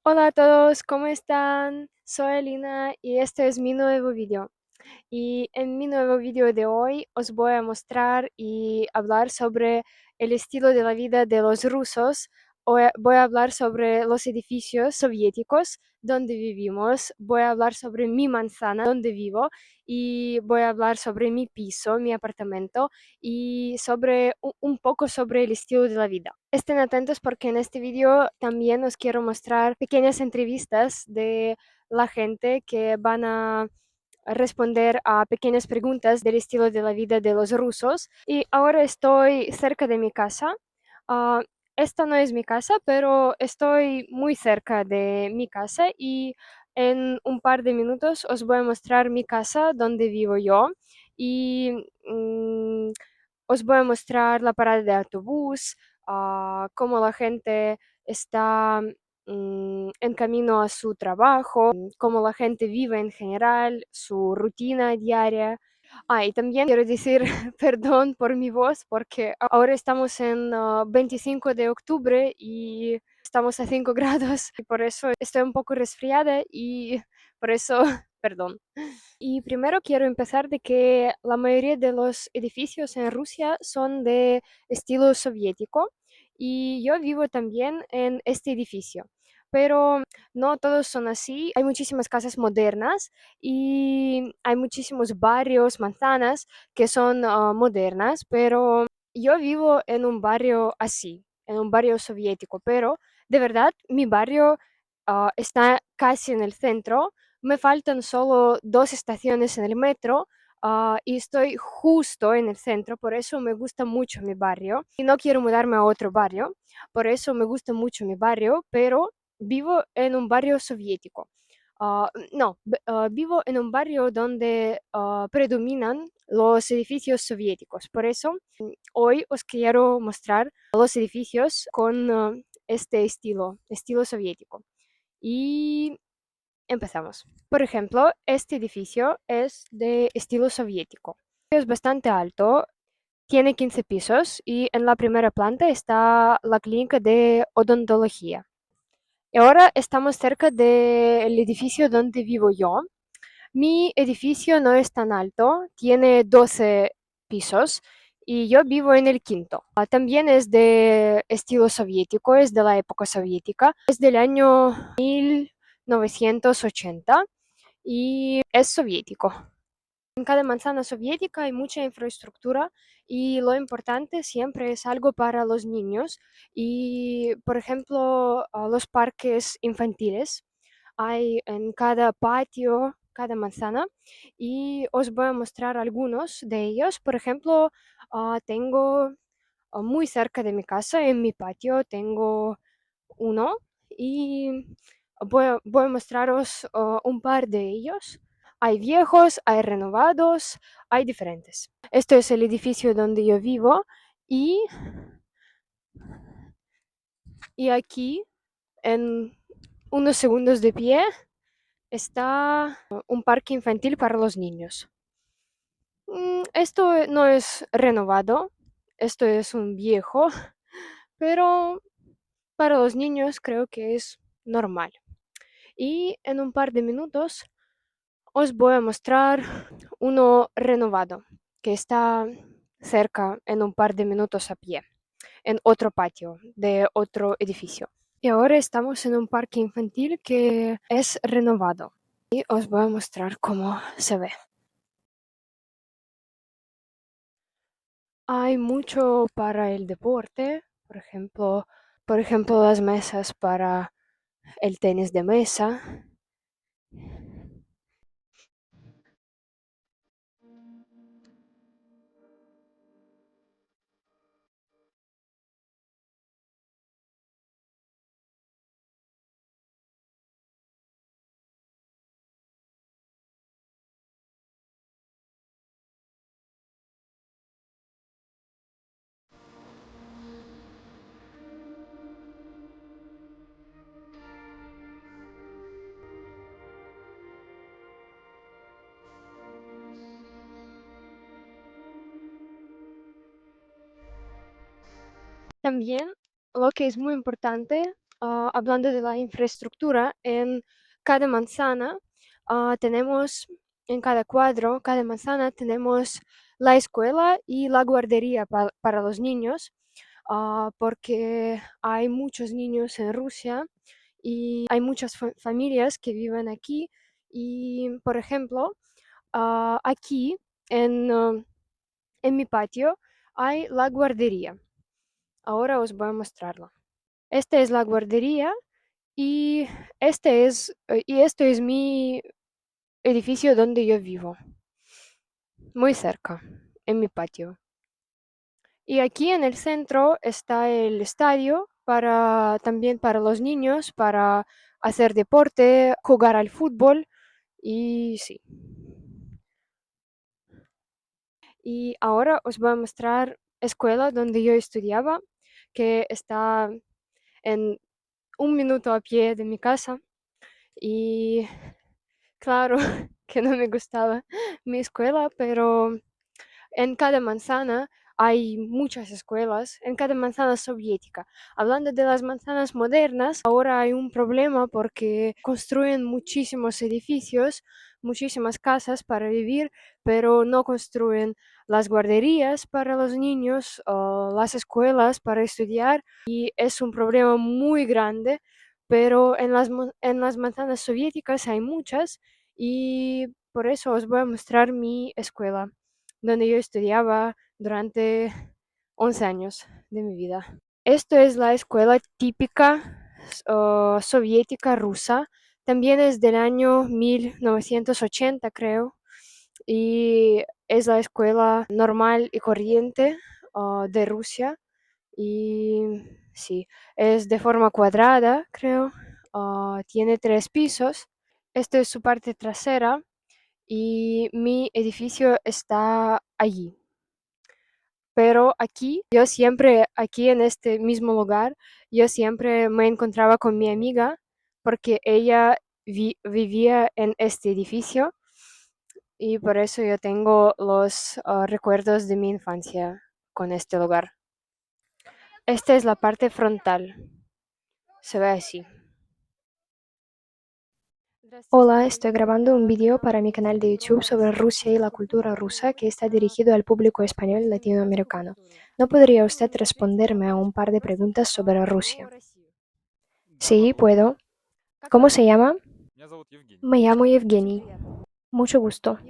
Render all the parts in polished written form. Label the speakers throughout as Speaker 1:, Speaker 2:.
Speaker 1: Hola a todos, ¿cómo están? Soy Elina y este es mi nuevo video. Y en mi nuevo video de hoy os voy a mostrar y hablar sobre el estilo de la vida de los rusos. Voy a hablar sobre los edificios soviéticos donde vivimos. Voy a hablar sobre mi manzana donde vivo y voy a hablar sobre mi piso, mi apartamento y sobre un poco sobre el estilo de la vida. Estén atentos porque en este video también os quiero mostrar pequeñas entrevistas de la gente que van a responder a pequeñas preguntas del estilo de la vida de los rusos. Y ahora estoy cerca de mi casa. Ah, esta no es mi casa, pero estoy muy cerca de mi casa y en un par de minutos os voy a mostrar mi casa donde vivo yo y os voy a mostrar la parada de autobús, cómo la gente está en camino a su trabajo, cómo la gente vive en general, su rutina diaria. Y también quiero decir perdón por mi voz porque ahora estamos en 25 de octubre y estamos a 5 grados y por eso estoy un poco resfriada y por eso perdón. Y primero quiero empezar de que la mayoría de los edificios en Rusia son de estilo soviético y yo vivo también en este edificio. Pero no todos son así. Hay muchísimas casas modernas y hay muchísimos barrios, manzanas que son modernas, pero yo vivo en un barrio así, en un barrio soviético, pero de verdad mi barrio está casi en el centro. Me faltan solo 2 estaciones en el metro, y estoy justo en el centro, por eso me gusta mucho mi barrio. Y no quiero mudarme a otro barrio, por eso me gusta mucho mi barrio, pero vivo en un barrio soviético. No, vivo en un barrio donde predominan los edificios soviéticos. Por eso hoy os quiero mostrar los edificios con este estilo soviético. Y empezamos. Por ejemplo, este edificio es de estilo soviético. Es bastante alto, tiene 15 pisos y en la primera planta está la clínica de odontología. Y ahora estamos cerca del edificio donde vivo yo. Mi edificio no es tan alto, tiene 12 pisos y yo vivo en el quinto. También es de estilo soviético, es de la época soviética, es del año 1980 y es soviético. En cada manzana soviética hay mucha infraestructura y lo importante siempre es algo para los niños y, por ejemplo, los parques infantiles hay en cada patio, cada manzana y os voy a mostrar algunos de ellos. Por ejemplo, tengo muy cerca de mi casa, en mi patio, tengo uno y voy a mostraros un par de ellos. Hay viejos, hay renovados, hay diferentes. Este es el edificio donde yo vivo y, y aquí en unos segundos de pie está un parque infantil para los niños. Esto no es renovado, esto es un viejo, pero para los niños creo que es normal. Y en un par de minutos os voy a mostrar uno renovado que está cerca en un par de minutos a pie, en otro patio de otro edificio. Y ahora estamos en un parque infantil que es renovado y os voy a mostrar cómo se ve. Hay mucho para el deporte, por ejemplo las mesas para el tenis de mesa. También lo que es muy importante, Hablando de la infraestructura, en cada manzana tenemos, en cada cuadro, cada manzana tenemos la escuela y la guardería para los niños, porque hay muchos niños en Rusia y hay muchas familias que viven aquí. Y, por ejemplo, aquí en mi patio hay la guardería. Ahora os voy a mostrarla. Esta es la guardería y esto es mi edificio donde yo vivo, muy cerca, en mi patio. Y aquí en el centro está el estadio también para los niños, para hacer deporte, jugar al fútbol y sí. Y ahora os voy a mostrar escuela donde yo estudiaba, que está en un minuto a pie de mi casa. Y claro que no me gustaba mi escuela, pero en cada manzana hay muchas escuelas, en cada manzana soviética. Hablando de las manzanas modernas, ahora hay un problema porque construyen muchísimos edificios, muchísimas casas para vivir, pero no construyen las guarderías para los niños o las escuelas para estudiar y es un problema muy grande, pero en las manzanas soviéticas hay muchas y por eso os voy a mostrar mi escuela donde yo estudiaba durante 11 años de mi vida. Esto es la escuela típica soviética rusa. También es del año 1980, creo. Y es la escuela normal y corriente de Rusia. Y sí, es de forma cuadrada, creo. Tiene 3 pisos. Esto es su parte trasera y mi edificio está allí. Pero aquí en este mismo lugar, yo siempre me encontraba con mi amiga porque ella vivía en este edificio y por eso yo tengo los recuerdos de mi infancia con este lugar. Esta es la parte frontal, se ve así. Hola, estoy grabando un vídeo para mi canal de YouTube sobre Rusia y la cultura rusa que está dirigido al público español y latinoamericano. ¿No podría usted responderme a un par de preguntas sobre Rusia? Sí, puedo. ¿Cómo se llama? Me llamo Evgeny. Mucho gusto.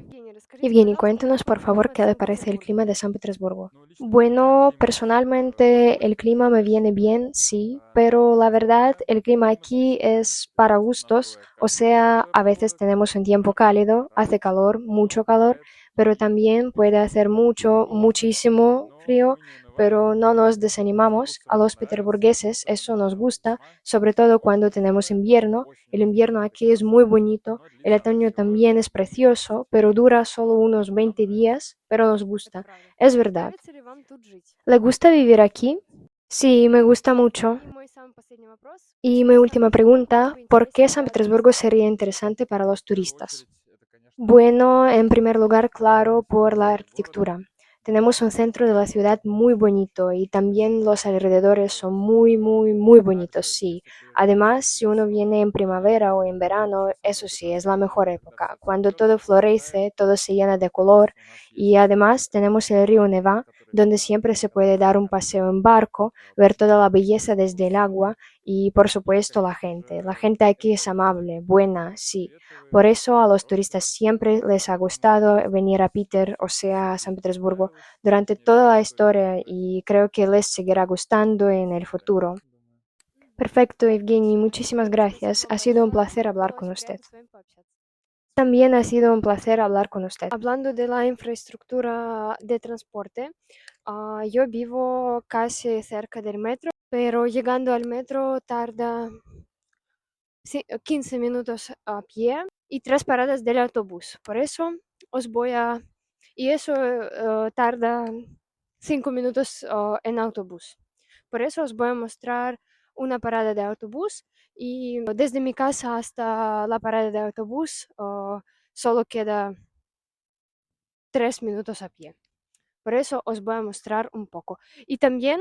Speaker 1: Evgeny, cuéntanos por favor qué le parece el clima de San Petersburgo. Bueno, personalmente el clima me viene bien, sí, pero la verdad el clima aquí es para gustos, o sea, a veces tenemos un tiempo cálido, hace calor, mucho calor, pero también puede hacer muchísimo frío, pero no nos desanimamos. A los peterburgueses eso nos gusta, sobre todo cuando tenemos invierno. El invierno aquí es muy bonito, el otoño también es precioso, pero dura solo unos 20 días, pero nos gusta. Es verdad. ¿Le gusta vivir aquí? Sí, me gusta mucho. Y mi última pregunta, ¿por qué San Petersburgo sería interesante para los turistas? Bueno, en primer lugar, claro, por la arquitectura. Tenemos un centro de la ciudad muy bonito y también los alrededores son muy bonitos, sí. Además, si uno viene en primavera o en verano, eso sí, es la mejor época, cuando todo florece, todo se llena de color y además tenemos el río Neva, donde siempre se puede dar un paseo en barco, ver toda la belleza desde el agua y, por supuesto, la gente. La gente aquí es amable, buena, sí. Por eso a los turistas siempre les ha gustado venir a Peter, o sea, a San Petersburgo, durante toda la historia y creo que les seguirá gustando en el futuro. Perfecto, Evgeny, muchísimas gracias. Ha sido un placer hablar con usted. También ha sido un placer hablar con usted. Hablando de la infraestructura de transporte, yo vivo casi cerca del metro, pero llegando al metro tarda 15 minutos a pie y 3 paradas del autobús. Por eso os voy a... Y eso tarda 5 minutos en autobús. Por eso os voy a mostrar una parada de autobús y desde mi casa hasta la parada de autobús solo queda 3 minutos a pie. Por eso os voy a mostrar un poco. Y también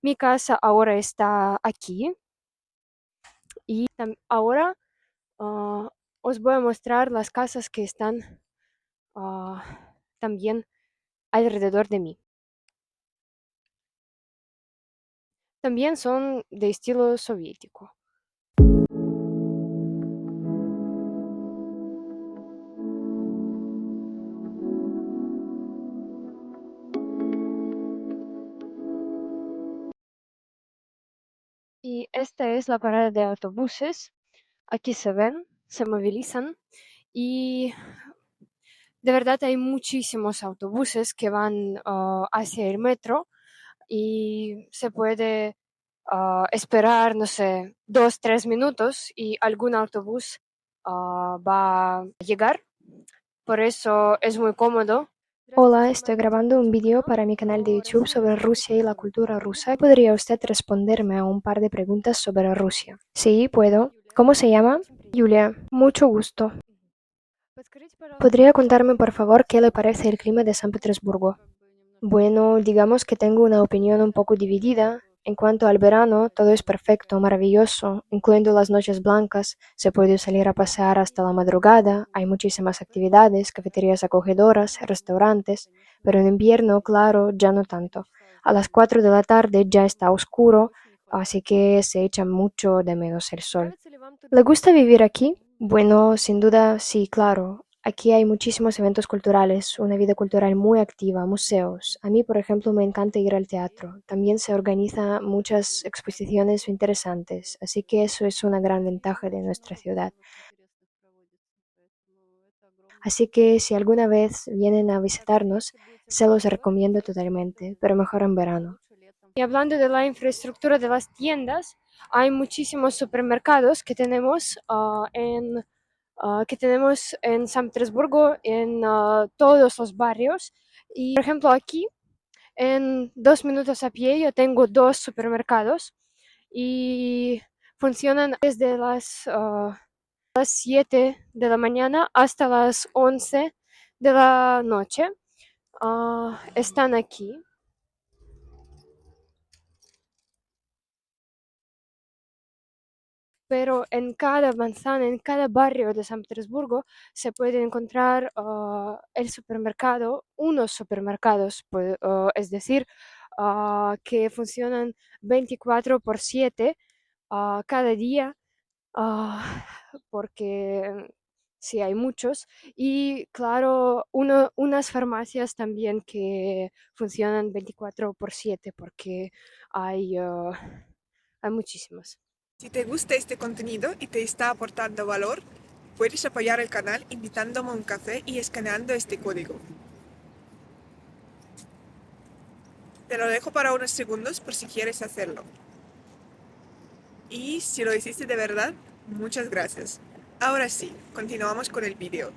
Speaker 1: mi casa ahora está aquí. Y ahora os voy a mostrar las casas que están también alrededor de mí. También son de estilo soviético. Y esta es la parada de autobuses. Aquí se ven, se movilizan y de verdad hay muchísimos autobuses que van hacia el metro y se puede esperar, no sé, 2, 3 minutos y algún autobús va a llegar. Por eso es muy cómodo. Hola, estoy grabando un vídeo para mi canal de YouTube sobre Rusia y la cultura rusa. ¿Podría usted responderme a un par de preguntas sobre Rusia? Sí, puedo. ¿Cómo se llama? Julia, mucho gusto. ¿Podría contarme, por favor, qué le parece el clima de San Petersburgo? Bueno, digamos que tengo una opinión un poco dividida. En cuanto al verano, todo es perfecto, maravilloso, incluyendo las noches blancas. Se puede salir a pasear hasta la madrugada, hay muchísimas actividades, cafeterías acogedoras, restaurantes, pero en invierno, claro, ya no tanto. A las 4 de la tarde ya está oscuro, así que se echa mucho de menos el sol. ¿Le gusta vivir aquí? Bueno, sin duda, sí, claro. Aquí hay muchísimos eventos culturales, una vida cultural muy activa, museos. A mí, por ejemplo, me encanta ir al teatro. También se organizan muchas exposiciones interesantes, así que eso es una gran ventaja de nuestra ciudad. Así que si alguna vez vienen a visitarnos, se los recomiendo totalmente, pero mejor en verano. Y hablando de la infraestructura de las tiendas, hay muchísimos supermercados que tenemos en San Petersburgo, en todos los barrios. Y por ejemplo, aquí en 2 minutos a pie yo tengo dos supermercados y funcionan desde las 7 de la mañana hasta las 11 de la noche. Están aquí. Pero en cada manzana, en cada barrio de San Petersburgo se puede encontrar el supermercado, unos supermercados, es decir, que funcionan 24/7 cada día, ah, porque sí hay muchos. Y claro, unas farmacias también que funcionan 24/7 porque hay muchísimas.
Speaker 2: Si te gusta este contenido y te está aportando valor, puedes apoyar el canal invitándome a un café y escaneando este código. Te lo dejo para unos segundos por si quieres hacerlo. Y si lo hiciste de verdad, muchas gracias. Ahora sí, continuamos con el vídeo.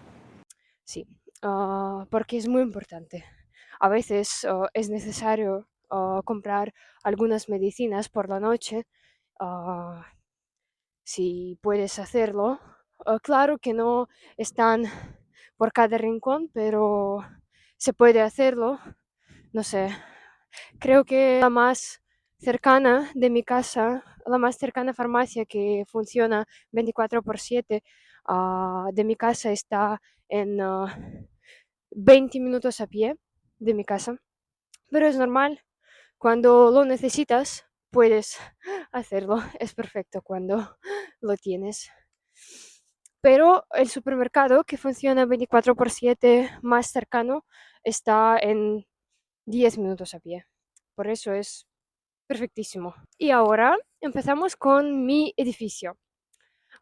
Speaker 1: Sí, porque es muy importante. A veces es necesario comprar algunas medicinas por la noche, ah, si puedes hacerlo. Claro que no están por cada rincón, pero se puede hacerlo. No sé, creo que la más cercana de mi casa, la más cercana farmacia que funciona 24/7 de mi casa está en 20 minutos a pie de mi casa. Pero es normal, cuando lo necesitas, puedes hacerlo. Es perfecto cuando lo tienes. Pero el supermercado que funciona 24/7 más cercano está en 10 minutos a pie. Por eso es perfectísimo. Y ahora empezamos con mi edificio.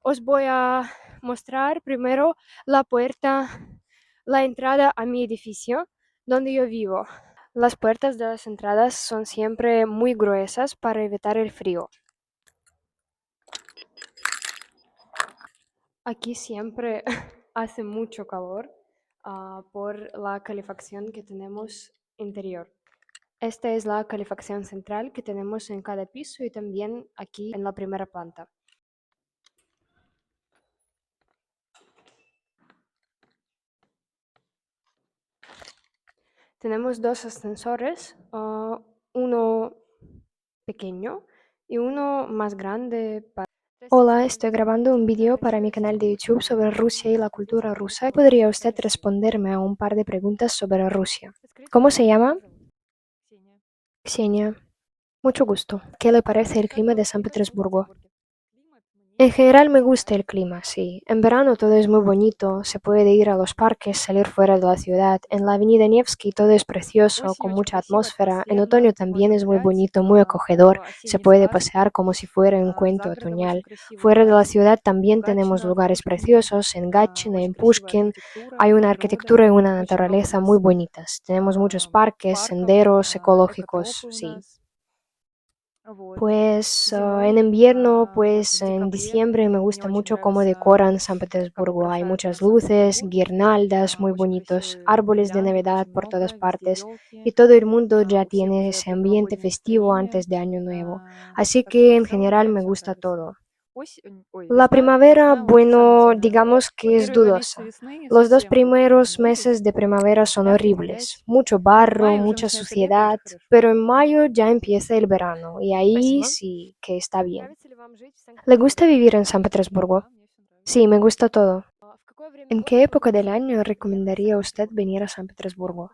Speaker 1: Os voy a mostrar primero la puerta, la entrada a mi edificio donde yo vivo. Las puertas de las entradas son siempre muy gruesas para evitar el frío. Aquí siempre hace mucho calor por la calefacción que tenemos interior. Esta es la calefacción central que tenemos en cada piso y también aquí en la primera planta. Tenemos dos ascensores, uno pequeño y uno más grande. Hola, estoy grabando un vídeo para mi canal de YouTube sobre Rusia y la cultura rusa. ¿Podría usted responderme a un par de preguntas sobre Rusia? ¿Cómo se llama? Ksenia. Mucho gusto. ¿Qué le parece el clima de San Petersburgo? En general me gusta el clima, sí. En verano todo es muy bonito, se puede ir a los parques, salir fuera de la ciudad. En la avenida Nevsky todo es precioso, con mucha atmósfera. En otoño también es muy bonito, muy acogedor, se puede pasear como si fuera un cuento otoñal. Fuera de la ciudad también tenemos lugares preciosos, en Gatchina, en Pushkin. Hay una arquitectura y una naturaleza muy bonitas. Tenemos muchos parques, senderos ecológicos, sí. Pues en invierno, pues en diciembre me gusta mucho cómo decoran San Petersburgo. Hay muchas luces, guirnaldas muy bonitos, árboles de Navidad por todas partes y todo el mundo ya tiene ese ambiente festivo antes de Año Nuevo. Así que en general me gusta todo. La primavera, bueno, digamos que es dudosa. Los dos primeros meses de primavera son horribles, mucho barro, mucha suciedad, pero en mayo ya empieza el verano y ahí sí que está bien. ¿Le gusta vivir en San Petersburgo? Sí, me gusta todo. ¿En qué época del año recomendaría usted venir a San Petersburgo?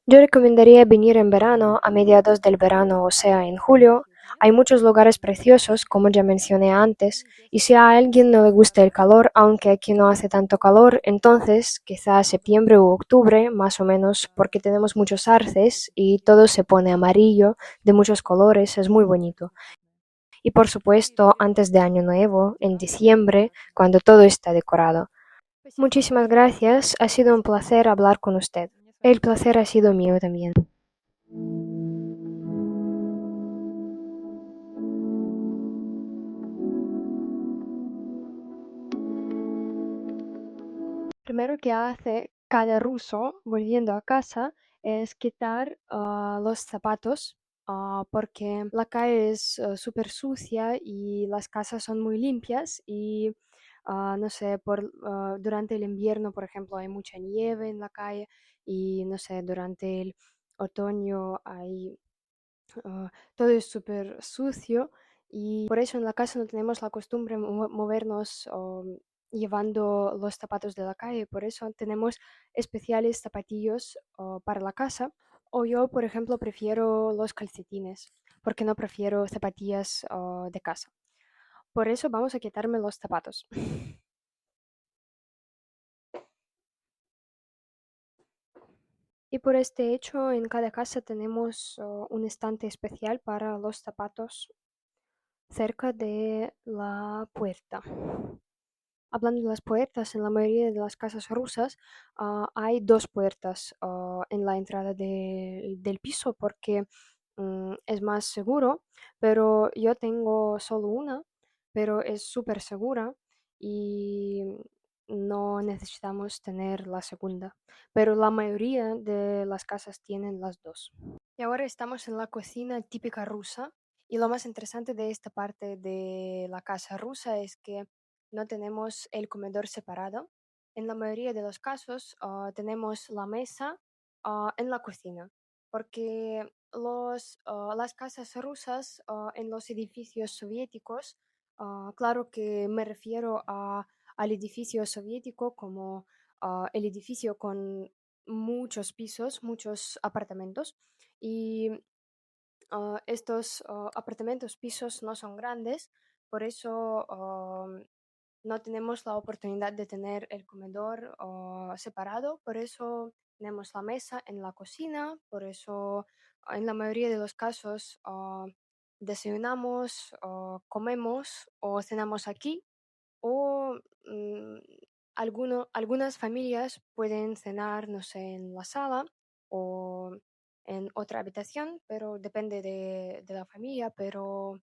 Speaker 1: Yo recomendaría venir en verano, a mediados del verano, o sea, en julio. Hay muchos lugares preciosos, como ya mencioné antes, y si a alguien no le gusta el calor, aunque aquí no hace tanto calor, entonces quizá septiembre u octubre, más o menos, porque tenemos muchos arces y todo se pone amarillo, de muchos colores, es muy bonito. Y por supuesto, antes de Año Nuevo, en diciembre, cuando todo está decorado. Muchísimas gracias, ha sido un placer hablar con usted. El placer ha sido mío también. Primero que hace cada ruso volviendo a casa es quitar los zapatos porque la calle es súper sucia y las casas son muy limpias y no sé, durante el invierno, por ejemplo, hay mucha nieve en la calle y no sé, durante el otoño hay todo es súper sucio y por eso en la casa no tenemos la costumbre de movernos llevando los zapatos de la calle. Por eso tenemos especiales zapatillos para la casa. O yo, por ejemplo, prefiero los calcetines porque no prefiero zapatillas de casa. Por eso vamos a quitarme los zapatos. Y por este hecho, en cada casa tenemos un estante especial para los zapatos cerca de la puerta. Hablando de las puertas, en la mayoría de las casas rusas hay dos puertas en la entrada del piso porque es más seguro, pero yo tengo solo una, pero es súper segura y no necesitamos tener la segunda, pero la mayoría de las casas tienen las dos. Y ahora estamos en la cocina típica rusa y lo más interesante de esta parte de la casa rusa es que no tenemos el comedor separado. En la mayoría de los casos tenemos la mesa en la cocina, porque las casas rusas en los edificios soviéticos, claro que me refiero al edificio soviético como el edificio con muchos pisos, muchos apartamentos y estos apartamentos, pisos no son grandes, por eso no tenemos la oportunidad de tener el comedor separado, por eso tenemos la mesa en la cocina, por eso en la mayoría de los casos desayunamos, comemos o cenamos aquí o algunas familias pueden cenar, no sé, en la sala o en otra habitación, pero depende de la familia, pero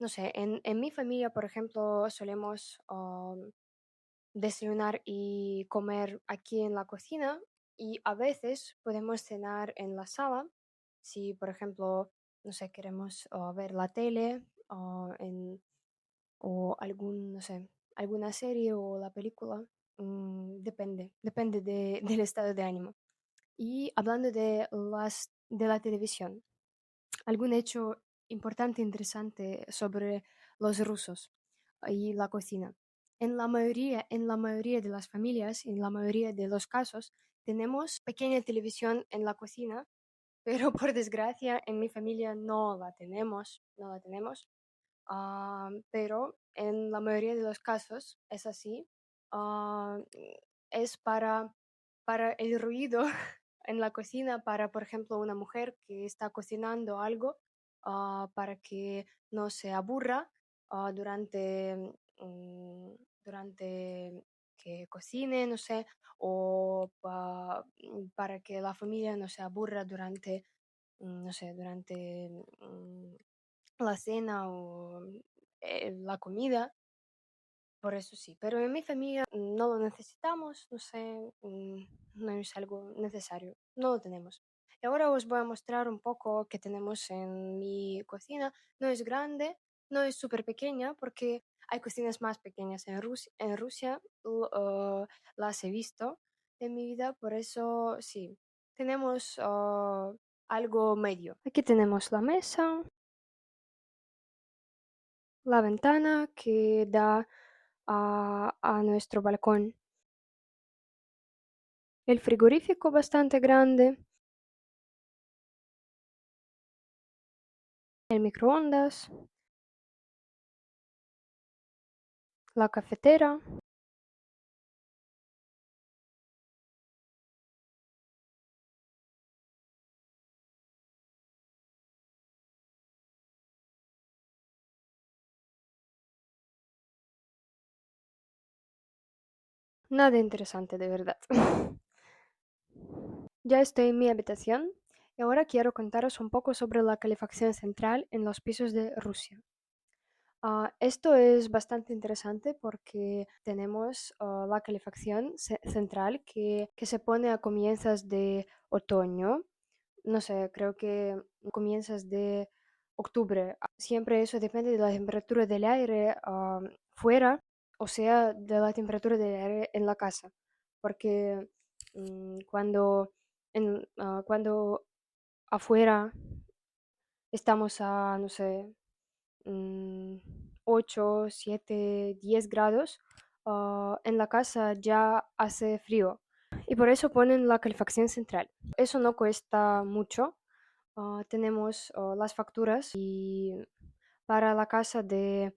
Speaker 1: no sé, en mi familia, por ejemplo, solemos desayunar y comer aquí en la cocina y a veces podemos cenar en la sala si, por ejemplo, no sé, queremos ver la tele o no sé, alguna serie o la película. Depende del estado de ánimo. Y hablando de la televisión, algún hecho importante, interesante sobre los rusos y la cocina. En la mayoría de las familias, en la mayoría de los casos, tenemos pequeña televisión en la cocina, pero por desgracia en mi familia no la tenemos. Pero en la mayoría de los casos es así. Ah, es para el ruido en la cocina, para, por ejemplo, una mujer que está cocinando algo, para que no se aburra durante que cocine, no sé, o para que la familia no se aburra no sé, durante la cena o la comida. Por eso sí, pero en mi familia no lo necesitamos, no sé, no es algo necesario, no lo tenemos. Y ahora os voy a mostrar un poco qué tenemos en mi cocina. No es grande, no es súper pequeña, porque hay cocinas más pequeñas en Rusia, las he visto en mi vida, por eso sí, tenemos algo medio. Aquí tenemos la mesa, la ventana que da a nuestro balcón. El frigorífico bastante grande, el microondas, la cafetera, nada interesante de verdad. Ya estoy en mi habitación y ahora quiero contaros un poco sobre la calefacción central en los pisos de Rusia. Esto es bastante interesante porque tenemos la calefacción central que se pone a comienzos de otoño, no sé, creo que comienzas de octubre. Siempre eso depende de la temperatura del aire fuera, o sea, de la temperatura del aire en la casa. Porque cuando afuera estamos a, no sé, 8, 7, 10 grados, en la casa ya hace frío. Y por eso ponen la calefacción central. Eso no cuesta mucho. Tenemos las facturas y para la casa de,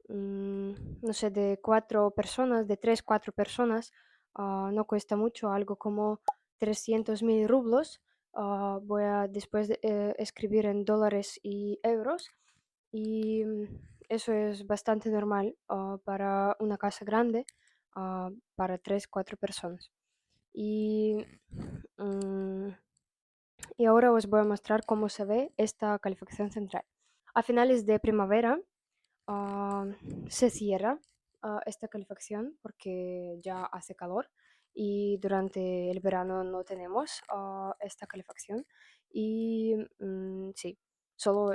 Speaker 1: no sé, de 4 personas, de 3, 4 personas, no cuesta mucho, algo como 300.000 rublos. Voy a después escribir en dólares y euros. Y eso es bastante normal para una casa grande, para 3, 4 personas. Y mm, y ahora os voy a mostrar cómo se ve esta calefacción central. A finales de primavera ah, se cierra esta calefacción porque ya hace calor y durante el verano no tenemos esta calefacción y sí, solo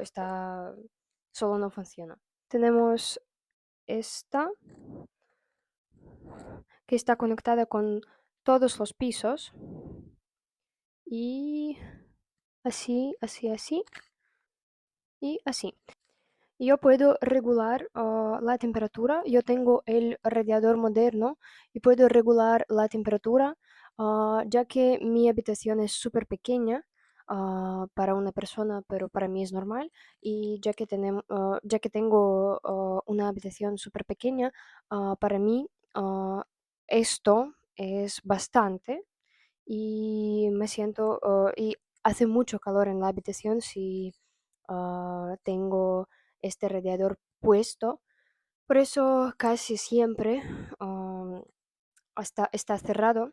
Speaker 1: no funciona. Tenemos esta que está conectada con todos los pisos y así, así, así y así. Yo puedo regular la temperatura. Yo tengo el radiador moderno y puedo regular la temperatura, ya que mi habitación es súper pequeña para una persona, pero para mí es normal. Y ya que tengo una habitación súper pequeña, para mí esto es bastante y me siento, y hace mucho calor en la habitación si tengo este radiador puesto. Por eso casi siempre está cerrado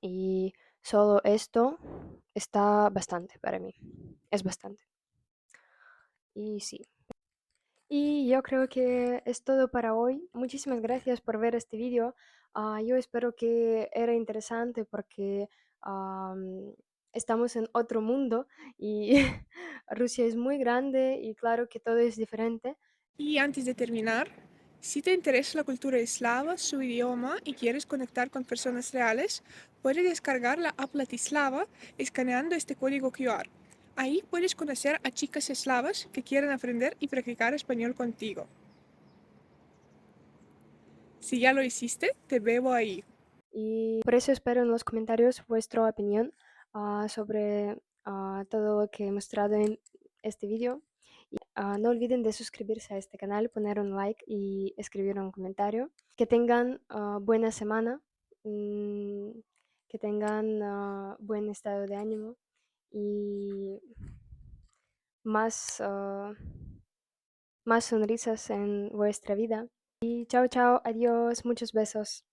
Speaker 1: y solo esto está bastante para mí. Es bastante. Y sí. Y yo creo que es todo para hoy. Muchísimas gracias por ver este vídeo. Yo espero que era interesante porque estamos en otro mundo y Rusia es muy grande y claro que todo es diferente.
Speaker 2: Y antes de terminar, si te interesa la cultura eslava, su idioma y quieres conectar con personas reales, puedes descargar la app Latislava escaneando este código QR. Ahí puedes conocer a chicas eslavas que quieren aprender y practicar español contigo. Si ya lo hiciste, te veo ahí.
Speaker 1: Y por eso espero en los comentarios vuestra opinión sobre todo lo que he mostrado en este vídeo. Y no olviden de suscribirse a este canal, poner un like y escribir un comentario. Que tengan buena semana, mm, que tengan buen estado de ánimo y más, más sonrisas en vuestra vida. Y chao, chao, adiós, muchos besos.